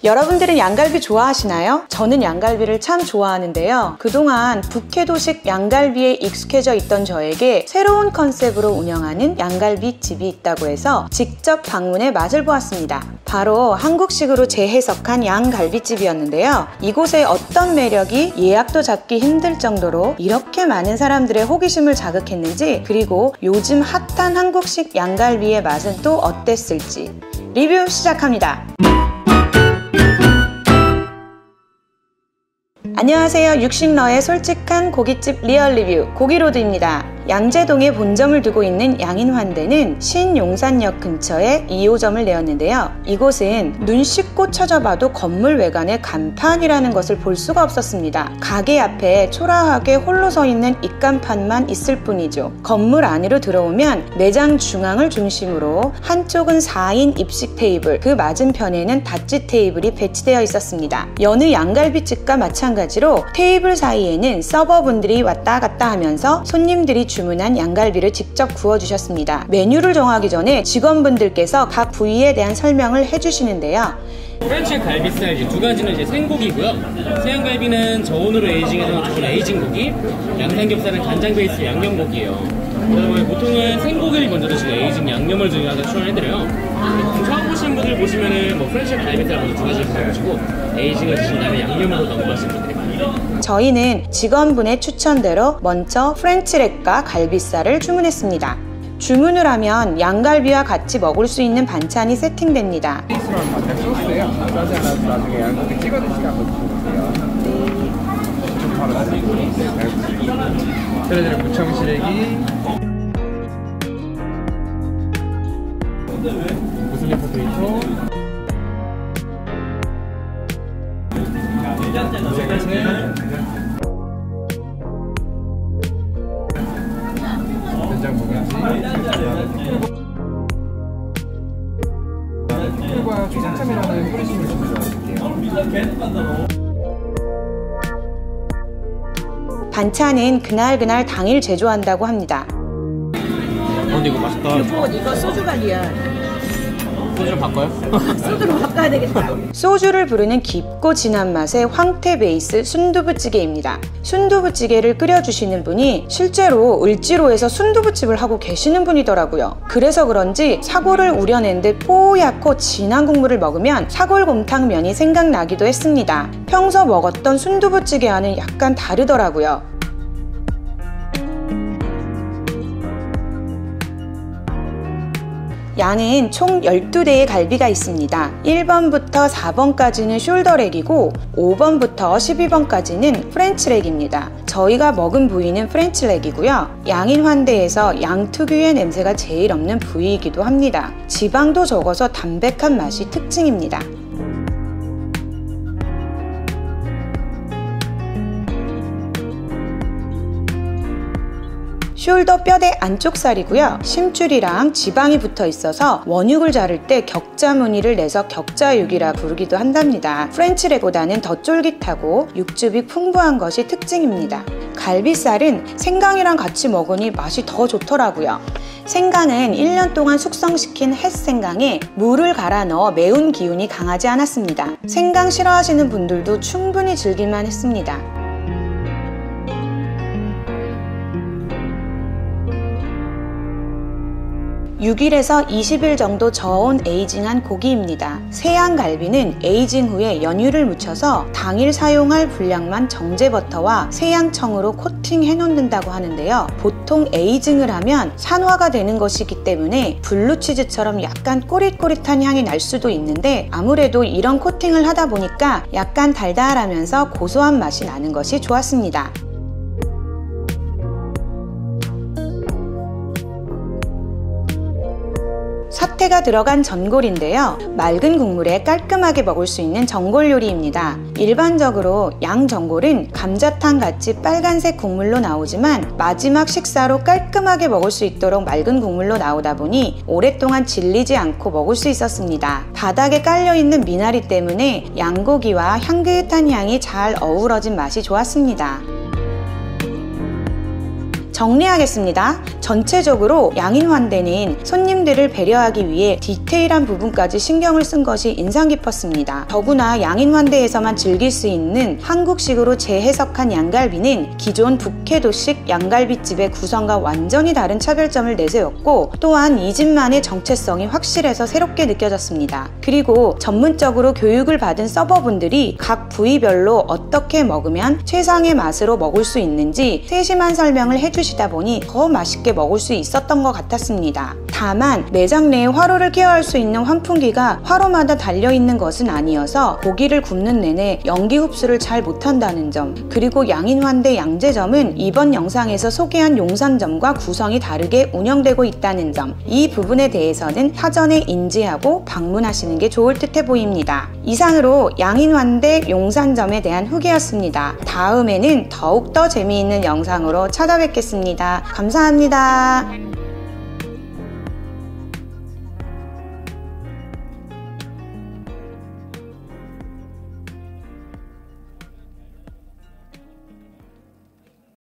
여러분들은 양갈비 좋아하시나요? 저는 양갈비를 참 좋아하는데요. 그동안 북해도식 양갈비에 익숙해져 있던 저에게 새로운 컨셉으로 운영하는 양갈비 집이 있다고 해서 직접 방문해 맛을 보았습니다. 바로 한국식으로 재해석한 양갈비집이었는데요. 이곳의 어떤 매력이 예약도 잡기 힘들 정도로 이렇게 많은 사람들의 호기심을 자극했는지, 그리고 요즘 핫한 한국식 양갈비의 맛은 또 어땠을지 리뷰 시작합니다. 안녕하세요. 육식러의 솔직한 고깃집 리얼 리뷰 고기로드입니다. 양재동에 본점을 두고 있는 양인환대는 신용산역 근처에 2호점을 내었는데요. 이곳은 눈 씻고 찾아봐도 건물 외관에 간판이라는 것을 볼 수가 없었습니다. 가게 앞에 초라하게 홀로 서 있는 입간판만 있을 뿐이죠. 건물 안으로 들어오면 매장 중앙을 중심으로 한쪽은 4인 입식 테이블, 그 맞은편에는 닷지 테이블이 배치되어 있었습니다. 여느 양갈비집과 마찬가지로 테이블 사이에는 서버분들이 왔다 갔다 하면서 손님들이 주문한 양갈비를 직접 구워주셨습니다. 메뉴를 정하기 전에 직원분들께서 각 부위에 대한 설명을 해주시는데요. 프렌치 갈비살 두 가지는 이제 생고기고요. 새양갈비는 저온으로 에이징해서 저온 에이징 고기, 양삼겹살은 간장 베이스 양념 고기예요. 그다음에 보통은 생고기를 먼저 드시고 에이징 양념을 중요하게 추천해드려요. 처음 보시는 분들 보시면은 뭐 프렌치 갈비살 먼저 두 가지를 먹으시고 에이징을 드신 다음에 양념으로 넘어가시면 됩니다. 저희는 직원분의 추천대로 먼저 프렌치렉과 갈비살을 주문했습니다. 주문을 하면 양갈비와 같이 먹을 수 있는 반찬이 세팅됩니다. 소스예요. 나중에 양고기 찍어 드시고 한번 드셔보세요. 바로 나중에 무청시래기, 무슬림 포테이토, 풀과 초상참이라는 뿌리심을 좀 들어드릴게요. 반찬은 그날 당일 제조한다고 합니다. 근데 이거 맛있다. 이거 소주갈이야. 소주로 바꿔요? 소주로 바꿔야 되겠다. 소주를 부르는 깊고 진한 맛의 황태 베이스 순두부찌개입니다. 순두부찌개를 끓여주시는 분이 실제로 을지로에서 순두부집을 하고 계시는 분이더라고요. 그래서 그런지 사골을 우려낸 듯 뽀얗고 진한 국물을 먹으면 사골곰탕면이 생각나기도 했습니다. 평소 먹었던 순두부찌개와는 약간 다르더라고요. 양은 총 12대의 갈비가 있습니다. 1번부터 4번까지는 숄더렉이고 5번부터 12번까지는 프렌치렉입니다. 저희가 먹은 부위는 프렌치렉이고요. 양인환대에서 양 특유의 냄새가 제일 없는 부위이기도 합니다. 지방도 적어서 담백한 맛이 특징입니다. 숄더 뼈대 안쪽 살이고요. 심줄이랑 지방이 붙어 있어서 원육을 자를 때 격자 무늬를 내서 격자육이라 부르기도 한답니다. 프렌치렉보다는 더 쫄깃하고 육즙이 풍부한 것이 특징입니다. 갈비살은 생강이랑 같이 먹으니 맛이 더 좋더라고요. 생강은 1년 동안 숙성시킨 햇생강에 물을 갈아 넣어 매운 기운이 강하지 않았습니다. 생강 싫어하시는 분들도 충분히 즐길만 했습니다. 6일에서 20일 정도 저온 에이징한 고기입니다. 새양갈비는 에이징 후에 연유를 묻혀서 당일 사용할 분량만 정제버터와 새양청으로 코팅해 놓는다고 하는데요. 보통 에이징을 하면 산화가 되는 것이기 때문에 블루치즈처럼 약간 꼬릿꼬릿한 향이 날 수도 있는데, 아무래도 이런 코팅을 하다 보니까 약간 달달하면서 고소한 맛이 나는 것이 좋았습니다. 사태가 들어간 전골인데요. 맑은 국물에 깔끔하게 먹을 수 있는 전골 요리입니다. 일반적으로 양 전골은 감자탕 같이 빨간색 국물로 나오지만 마지막 식사로 깔끔하게 먹을 수 있도록 맑은 국물로 나오다 보니 오랫동안 질리지 않고 먹을 수 있었습니다. 바닥에 깔려있는 미나리 때문에 양고기와 향긋한 향이 잘 어우러진 맛이 좋았습니다. 정리하겠습니다. 전체적으로 양인환대는 손님들을 배려하기 위해 디테일한 부분까지 신경을 쓴 것이 인상 깊었습니다. 더구나 양인환대에서만 즐길 수 있는 한국식으로 재해석한 양갈비는 기존 북해도식 양갈비집의 구성과 완전히 다른 차별점을 내세웠고, 또한 이 집만의 정체성이 확실해서 새롭게 느껴졌습니다. 그리고 전문적으로 교육을 받은 서버분들이 각 부위별로 어떻게 먹으면 최상의 맛으로 먹을 수 있는지 세심한 설명을 해주시다 보니 더 맛있게 먹을 수 있었던 것 같았습니다. 다만 매장 내에 화로를 케어할 수 있는 환풍기가 화로마다 달려있는 것은 아니어서 고기를 굽는 내내 연기 흡수를 잘 못한다는 점, 그리고 양인환대 양재점은 이번 영상에서 소개한 용산점과 구성이 다르게 운영되고 있다는 점, 이 부분에 대해서는 사전에 인지하고 방문하시는 게 좋을 듯해 보입니다. 이상으로 양인환대 용산점에 대한 후기였습니다. 다음에는 더욱더 재미있는 영상으로 찾아뵙겠습니다. 감사합니다.